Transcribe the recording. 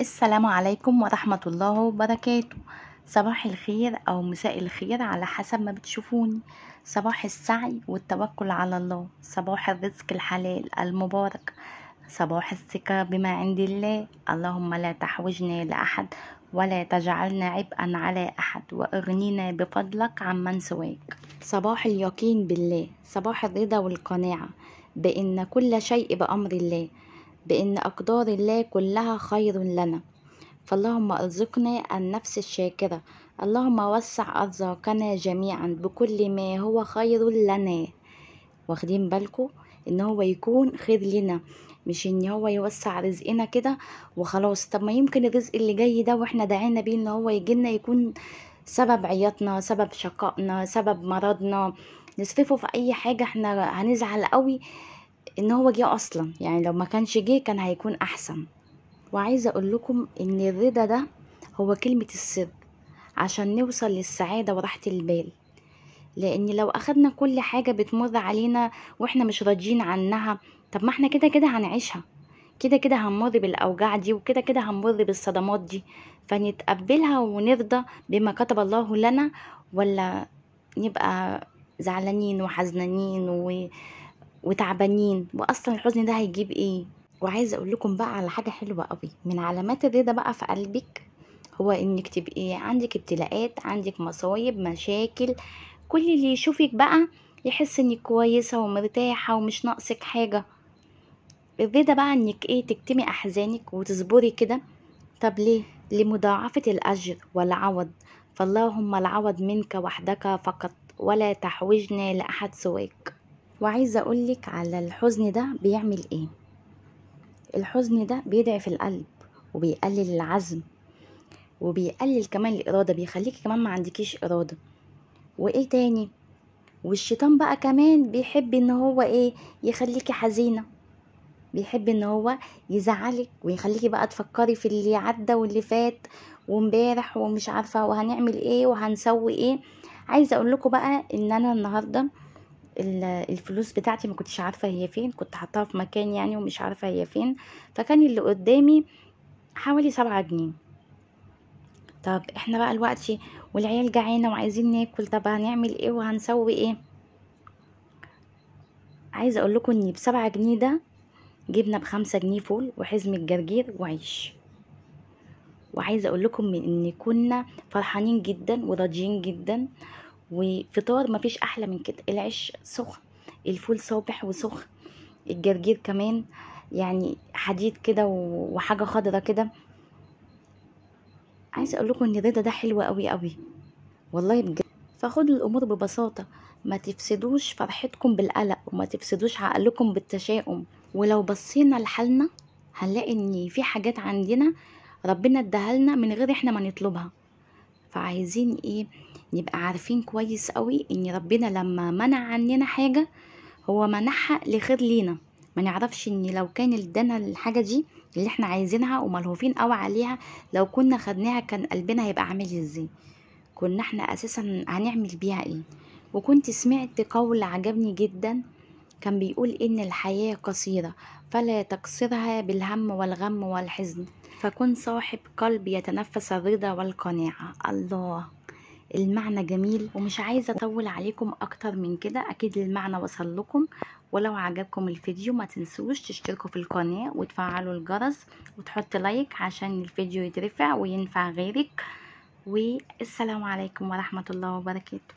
السلام عليكم ورحمة الله وبركاته. صباح الخير أو مساء الخير على حسب ما بتشوفوني. صباح السعي والتوكل على الله، صباح الرزق الحلال المبارك، صباح الثقة بما عند الله. اللهم لا تحوجنا لأحد ولا تجعلنا عبئا على أحد، وأغنينا بفضلك عمن سواك. صباح اليقين بالله، صباح الرضا والقناعة بأن كل شيء بأمر الله، بأن أقدار الله كلها خير لنا. فاللهم ارزقنا النفس الشاكرة، اللهم وسع أرزاقنا جميعا بكل ما هو خير لنا. واخدين بالكم ان هو يكون خير لنا، مش ان هو يوسع رزقنا كده وخلاص. طب ما يمكن الرزق اللي جاي ده واحنا دعينا بيه ان هو يجيلنا يكون سبب عياطنا، سبب شقائنا، سبب مرضنا، نصرفه في اي حاجة احنا هنزعل قوي ان هو جه اصلا. يعني لو ما كانش جه كان هيكون احسن. وعايزة اقول لكم ان الرضا ده هو كلمة السر عشان نوصل للسعادة وراحة البال. لان لو اخدنا كل حاجة بتمر علينا واحنا مش راضيين عنها، طب ما احنا كده كده هنعيشها، كده كده هنمر بالاوجاع دي، وكده كده هنمر بالصدمات دي. فنتقبلها ونرضى بما كتب الله لنا، ولا نبقى زعلانين وحزنانين وتعبانين، واصلا الحزن ده هيجيب ايه؟ وعايزه اقول لكم بقى على حاجه حلوه قوي من علامات الرضا بقى في قلبك، هو انك تبقي عندك ابتلاءات، عندك مصايب، مشاكل، كل اللي يشوفك بقى يحس انك كويسه ومرتاحه ومش ناقصك حاجه. الرضا بقى انك تكتمي احزانك وتصبري كده. طب ليه؟ لمضاعفه الاجر والعوض. فاللهم العوض منك وحدك فقط، ولا تحوجنا لاحد سواك. وعايزه اقولك على الحزن ده بيعمل ايه. الحزن ده بيضعف القلب وبيقلل العزم وبيقلل كمان الإرادة، بيخليكي كمان ما عندكيش إرادة. وإيه تاني؟ والشيطان بقى كمان بيحب إن هو يخليكي حزينة، بيحب إن هو يزعلك ويخليكي بقى تفكري في اللي عدى واللي فات وامبارح ومش عارفة وهنعمل ايه وهنسوي ايه. عايزة اقول لكم بقى ان انا النهاردة الفلوس بتاعتي ما كنتش عارفة هي فين، كنت حطاها في مكان يعني ومش عارفة هي فين. فكان اللي قدامي حوالي 7 جنيه. طب احنا بقى دلوقتي والعيال جعانة وعايزين ناكل، طب هنعمل ايه وهنسوي ايه؟ عايزة اقول لكم ان ب7 جنيه ده جبنا ب5 جنيه فول وحزمة جرجير وعيش. وعايزة اقول لكم ان كنا فرحانين جدا وراضيين جدا، وفطار مفيش احلى من كده. العيش سخن، الفول صابح وسخن، الجرجير كمان يعني حديد كده وحاجة خضرة كده. عايزة اقول لكم ان الرضا ده حلو قوي قوي والله بجد. فخدوا الامور ببساطة، ما تفسدوش فرحتكم بالقلق وما تفسدوش عقلكم بالتشاؤم. ولو بصينا لحالنا هنلاقي ان في حاجات عندنا ربنا اداها لنا من غير احنا ما نطلبها. فعايزين نبقى عارفين كويس قوي ان ربنا لما منع عننا حاجة هو منحها لخير لينا. ما نعرفش ان لو كان ادانا الحاجة دي اللي احنا عايزينها وملهوفين قوي عليها، لو كنا خدناها كان قلبنا هيبقى عامل ازاي، كنا احنا اساسا هنعمل بيها ايه. وكنت سمعت قول عجبني جدا، كان بيقول ان الحياة قصيرة فلا تقصرها بالهم والغم والحزن، فكن صاحب قلب يتنفس الرضا والقناعة. الله، المعنى جميل ومش عايزة اطول عليكم اكتر من كده، اكيد المعنى وصل لكم. ولو عجبكم الفيديو ما تنسوش تشتركوا في القناة وتفعلوا الجرس وتحط لايك عشان الفيديو يترفع وينفع غيرك. والسلام عليكم ورحمة الله وبركاته.